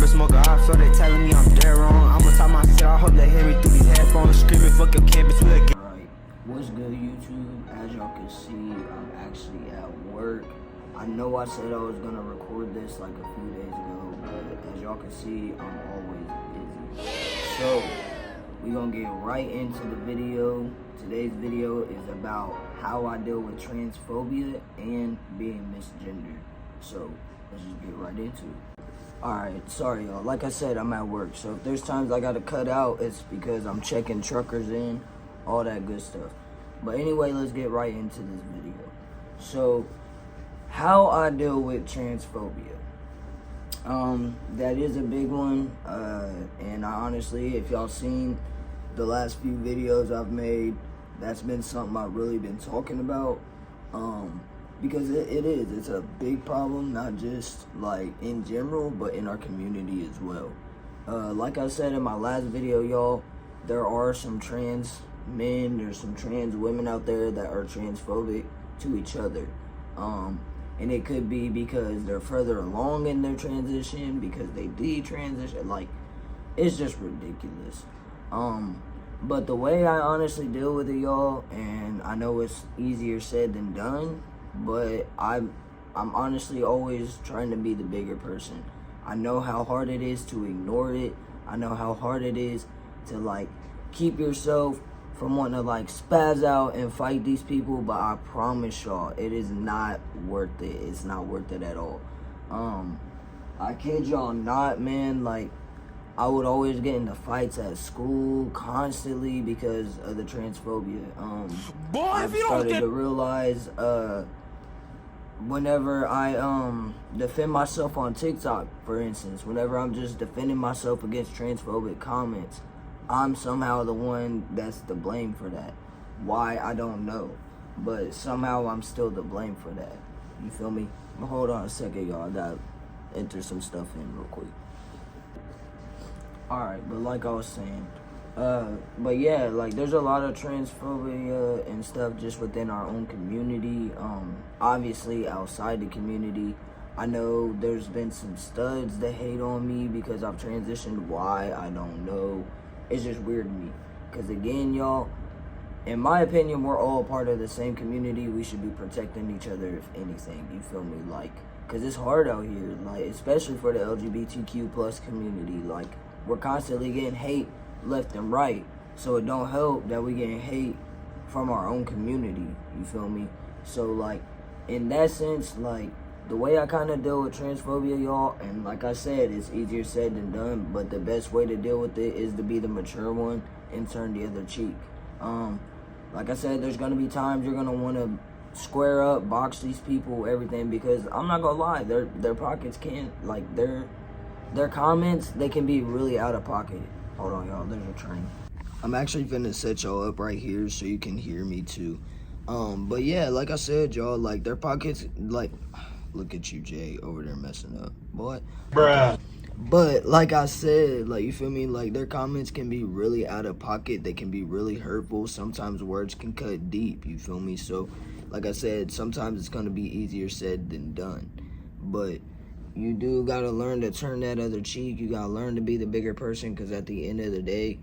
never smoke a op, so they telling me I'm dead wrong. I'ma talk my shit, I hope they hear me through these headphones. Screaming, fuck your campus, we'll get. Alright, what's good, YouTube? As y'all can see, I'm actually at work. I know I said I was gonna record this like a few days ago, but as y'all can see, I'm always busy. So, we gonna get right into the video. Today's video is about how I deal with transphobia and being misgendered. So, let's just get right into it. Alright, sorry y'all. Like I said, I'm at work. So if there's times I gotta cut out, it's because I'm checking truckers in, all that good stuff. But anyway, let's get right into this video. So, how I deal with transphobia. That is a big one. And I honestly, if y'all seen the last few videos I've made, that's been something I've really been talking about. Because it's a big problem, not just like in general, but in our community as well. Like I said in my last video, y'all, there are some trans men, there's some trans women out there that are transphobic to each other. And it could be because they're further along in their transition, because they detransition, like, it's just ridiculous. But the way I honestly deal with it, y'all, and I know it's easier said than done, but I'm honestly always trying to be the bigger person. I know how hard it is to ignore it. I know how hard it is to like keep yourself from wanting to like spaz out and fight these people, but I promise y'all, it is not worth it. It's not worth it at all. I kid y'all not, man. Like, I would always get into fights at school constantly because of the transphobia. I've started to realize whenever I defend myself on TikTok, for instance, whenever I'm just defending myself against transphobic comments, I'm somehow the one that's to blame for that. Why, I don't know, but somehow I'm still to blame for that. You feel me? But hold on a second, y'all. I gotta enter some stuff in real quick. Alright, but like I was saying, but yeah, like there's a lot of transphobia and stuff just within our own community. Obviously outside the community, I know there's been some studs that hate on me because I've transitioned. Why, I don't know. It's just weird to me. Because again, y'all, in my opinion, we're all part of the same community. We should be protecting each other, if anything. You feel me? Like, because it's hard out here, like, especially for the LGBTQ plus community. Like, we're constantly getting hate left and right. So it don't help that we getting hate from our own community. You feel me? So, like, in that sense, like, the way I kind of deal with transphobia, y'all, and like I said, it's easier said than done, but the best way to deal with it is to be the mature one and turn the other cheek. Like I said, there's going to be times you're going to want to square up, box these people, everything, because I'm not going to lie, their pockets can't, like, their comments, they can be really out of pocket. Hold on, y'all, there's a train. I'm actually finna set y'all up right here so you can hear me too. But yeah, like I said, y'all, like, their pockets, like, look at you, Jay, over there messing up, boy. Bruh. But like I said, like, you feel me, like, their comments can be really out of pocket. They can be really hurtful. Sometimes words can cut deep, you feel me? So, like I said, sometimes it's gonna be easier said than done. But you do gotta learn to turn that other cheek. You gotta learn to be the bigger person, because at the end of the day,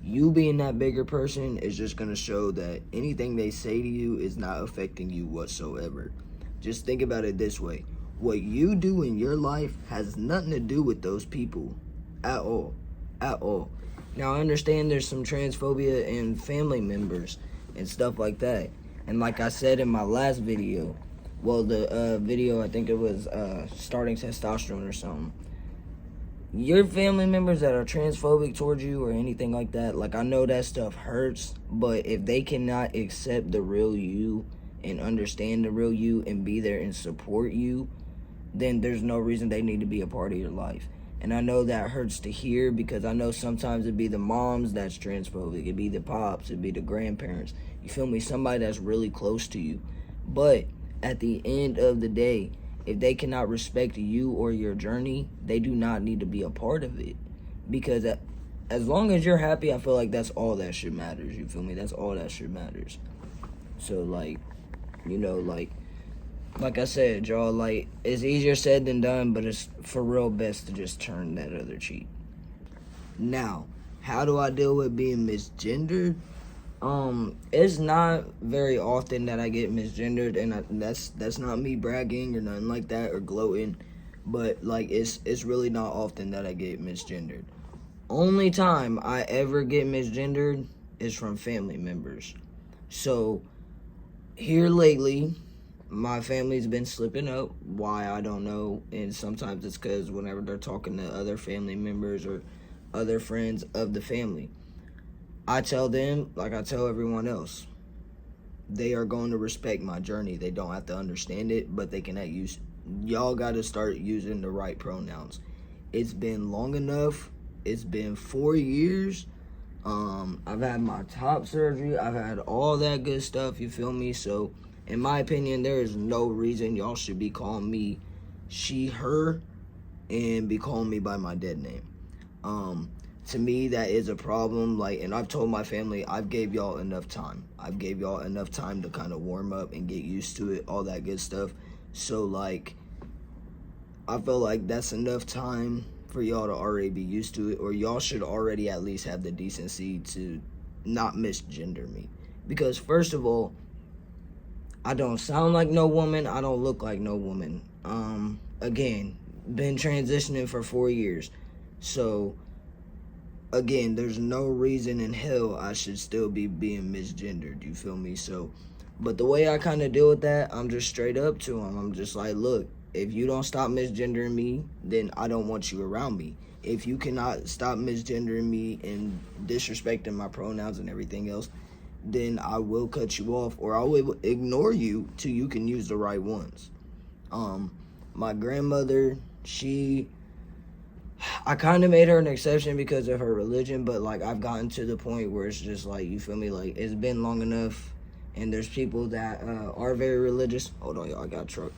you being that bigger person is just gonna show that anything they say to you is not affecting you whatsoever. Just think about it this way. What you do in your life has nothing to do with those people at all. At all. Now, I understand there's some transphobia in family members and stuff like that. And like I said in my last video, well, the video, I think it was starting testosterone or something. Your family members that are transphobic towards you or anything like that, like, I know that stuff hurts, but if they cannot accept the real you and understand the real you and be there and support you, then there's no reason they need to be a part of your life. And I know that hurts to hear, because I know sometimes it'd be the moms that's transphobic, it'd be the pops, it'd be the grandparents. You feel me? Somebody that's really close to you. But at the end of the day, if they cannot respect you or your journey, they do not need to be a part of it. Because as long as you're happy, I feel like that's all that shit matters. You feel me? That's all that shit matters. So, like, you know, like, like I said, y'all, like, it's easier said than done, but it's for real best to just turn that other cheek. Now, how do I deal with being misgendered? It's not very often that I get misgendered, and that's not me bragging or nothing like that or gloating, but like it's really not often that I get misgendered. Only time I ever get misgendered is from family members. So here lately, my family's been slipping up. Why, I don't know, and sometimes it's because whenever they're talking to other family members or other friends of the family, I tell them, like I tell everyone else, they are going to respect my journey. They don't have to understand it, but they can use. Y'all got to start using the right pronouns. It's been long enough. It's been 4 years. I've had my top surgery. I've had all that good stuff. You feel me? So, in my opinion, there is no reason y'all should be calling me she, her, and be calling me by my dead name. To me, that is a problem. Like, and I've told my family, I've gave y'all enough time. I've gave y'all enough time to kind of warm up and get used to it, all that good stuff. So, like, I feel like that's enough time for y'all to already be used to it, or y'all should already at least have the decency to not misgender me. Because, first of all, I don't sound like no woman. I don't look like no woman. Again, been transitioning for 4 years. So, again, there's no reason in hell I should still be being misgendered, you feel me? So, but the way I kind of deal with that, I'm just straight up to them. I'm just like, look, if you don't stop misgendering me, then I don't want you around me. If you cannot stop misgendering me and disrespecting my pronouns and everything else, then I will cut you off, or I will ignore you till you can use the right ones. My grandmother, I kind of made her an exception because of her religion, but like I've gotten to the point where it's just like, you feel me, like it's been long enough, and there's people that are very religious. Hold on, y'all, I got a truck.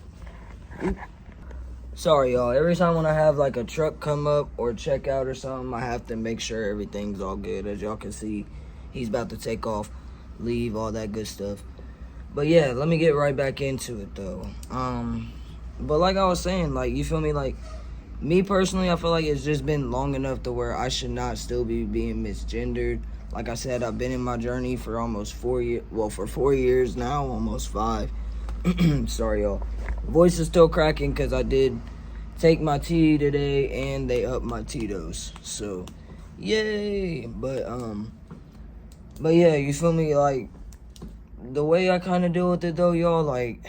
Sorry, y'all. Every time when I have like a truck come up or check out or something, I have to make sure everything's all good. As y'all can see, he's about to take off, leave, all that good stuff. But yeah, let me get right back into it though. But like I was saying, like, you feel me, like, me personally, I feel like it's just been long enough to where I should not still be being misgendered. Like I said, I've been in my journey for almost 4 years. Well, for 4 years now, almost 5. Sorry, y'all. Voice is still cracking because I did take my tea today and they upped my Tito's. So, yay! But yeah, you feel me? Like, the way I kind of deal with it though, y'all, like,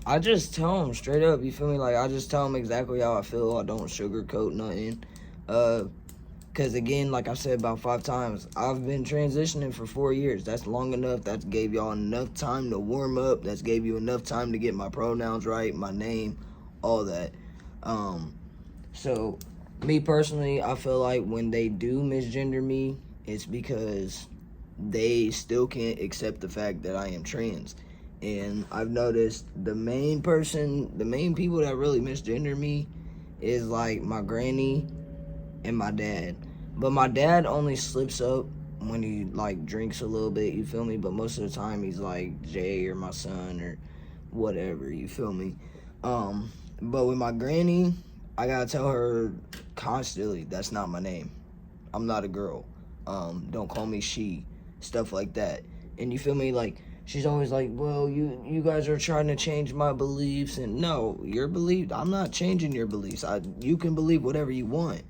I just tell them straight up, you feel me? Like, I just tell them exactly how I feel. I don't sugarcoat nothing. Because, again, like I've said about 5 times, I've been transitioning for 4 years. That's long enough. That gave y'all enough time to warm up. That's gave you enough time to get my pronouns right, my name, all that. So, me personally, I feel like when they do misgender me, it's because they still can't accept the fact that I am trans. And I've noticed the main people that really misgender me is like my granny and my dad. But my dad only slips up when he like drinks a little bit, you feel me? But most of the time he's like Jay or my son or whatever, you feel me? But with my granny, I gotta tell her constantly, that's not my name. I'm not a girl. Don't call me she, stuff like that. And you feel me, like, she's always like, well, you guys are trying to change my beliefs. And no, your belief, I'm not changing your beliefs. You can believe whatever you want,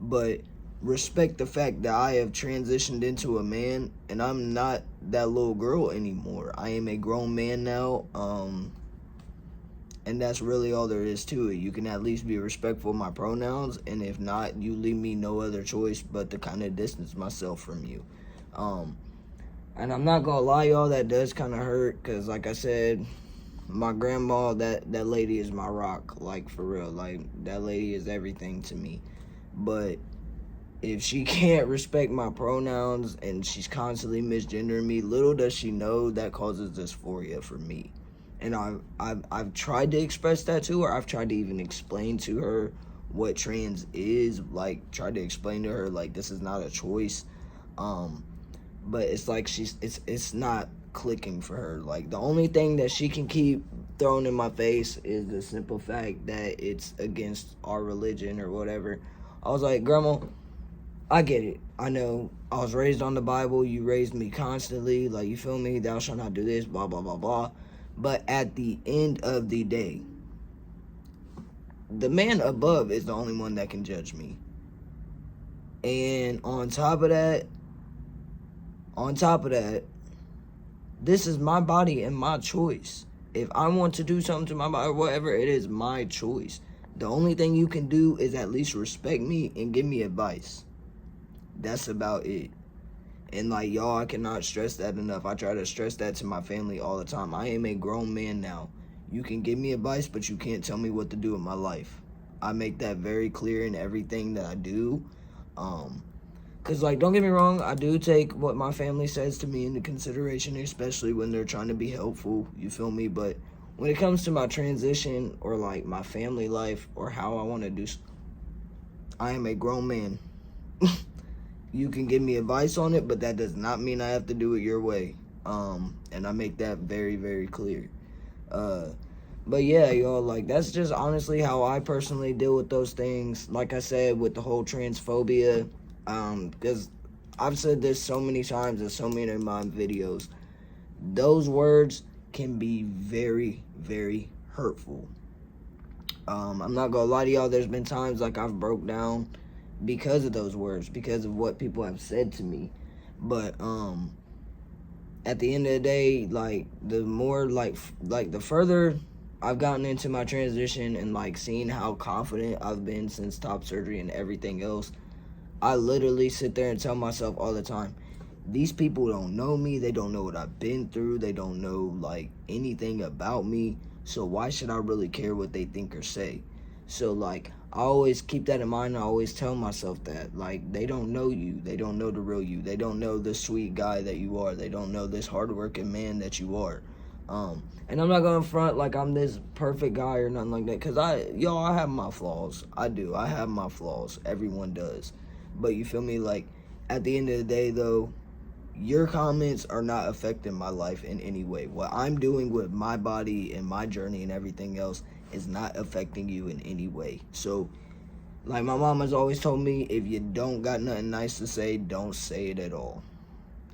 but respect the fact that I have transitioned into a man and I'm not that little girl anymore. I am a grown man now, and that's really all there is to it. You can at least be respectful of my pronouns, and if not, you leave me no other choice but to kind of distance myself from you. And I'm not gonna lie, y'all, that does kind of hurt, because like I said, my grandma, that lady is my rock, like, for real. Like, that lady is everything to me. But if she can't respect my pronouns and she's constantly misgendering me, little does she know that causes dysphoria for me. And I've tried to express that to her. I've tried to even explain to her what trans is, like, tried to explain to her, like, this is not a choice. But it's like it's not clicking for her. Like, the only thing that she can keep thrown in my face is the simple fact that it's against our religion or whatever. I was like, Grandma, I get it. I know I was raised on the Bible. You raised me constantly. Like, you feel me? Thou shalt not do this, blah, blah, blah, blah. But at the end of the day, the man above is the only one that can judge me. And on top of that, this is my body and my choice. If I want to do something to my body or whatever, it is my choice. The only thing you can do is at least respect me and give me advice. That's about it. And like, y'all, I cannot stress that enough. I try to stress that to my family all the time. I am a grown man now. You can give me advice, but you can't tell me what to do in my life. I make that very clear in everything that I do. Cause like, don't get me wrong, I do take what my family says to me into consideration, especially when they're trying to be helpful, you feel me? But when it comes to my transition or like my family life or how I want to do, I am a grown man. You can give me advice on it, but that does not mean I have to do it your way. And I make that very, very clear. But yeah, y'all, like, that's just honestly how I personally deal with those things. Like I said, with the whole transphobia, because I've said this so many times in so many of my videos, those words can be very, very hurtful. I'm not gonna lie to y'all, there's been times like I've broke down because of those words, because of what people have said to me. But at the end of the day, like, the more like the further I've gotten into my transition and like seeing how confident I've been since top surgery and everything else, I literally sit there and tell myself all the time, these people don't know me, they don't know what I've been through, they don't know like anything about me, so why should I really care what they think or say? So like, I always keep that in mind. I always tell myself that, like, they don't know you, they don't know the real you, they don't know the sweet guy that you are, they don't know this hardworking man that you are. And I'm not gonna front like I'm this perfect guy or nothing like that, because I have my flaws. I do. I have my flaws. Everyone does. But you feel me? Like, at the end of the day, though, your comments are not affecting my life in any way. What I'm doing with my body and my journey and everything else is not affecting you in any way. So, like, my mom has always told me, if you don't got nothing nice to say, don't say it at all.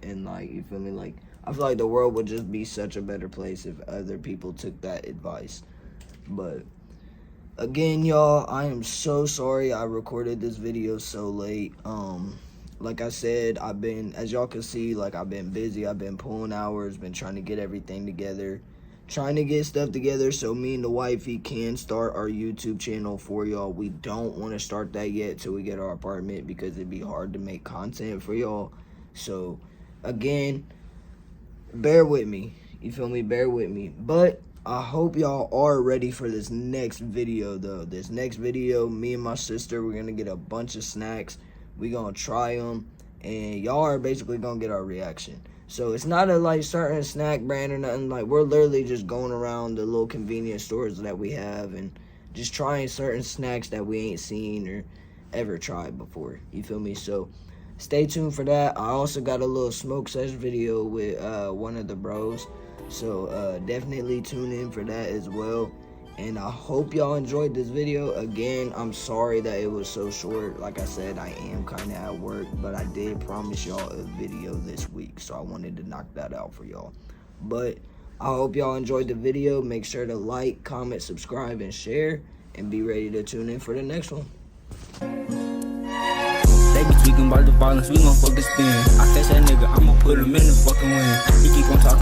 And, like, you feel me? Like, I feel like the world would just be such a better place if other people took that advice. But again, y'all, I am so sorry I recorded this video so late. Like I said, as y'all can see, like, I've been busy. I've been pulling hours, been trying to get everything together, trying to get stuff together so me and the wifey can start our YouTube channel for y'all. We don't want to start that yet till we get our apartment, because it'd be hard to make content for y'all. So again, bear with me, you feel me? Bear with me. But I hope y'all are ready for this next video, though. This next video, me and my sister, we're gonna get a bunch of snacks. We're gonna try them, and y'all are basically gonna get our reaction. So it's not a like certain snack brand or nothing. Like, we're literally just going around the little convenience stores that we have and just trying certain snacks that we ain't seen or ever tried before, you feel me? So stay tuned for that. I also got a little smoke sesh video with one of the bros, so definitely tune in for that as well. And I hope y'all enjoyed this video. Again, I'm sorry that it was so short. Like I said, I am kind of at work, but I did promise y'all a video this week, so I wanted to knock that out for y'all. But I hope y'all enjoyed the video. Make sure to like, comment, subscribe, and share, and be ready to tune in for the next one. They be tweaking about the violence, we gon' fuck the spin. I catch that nigga,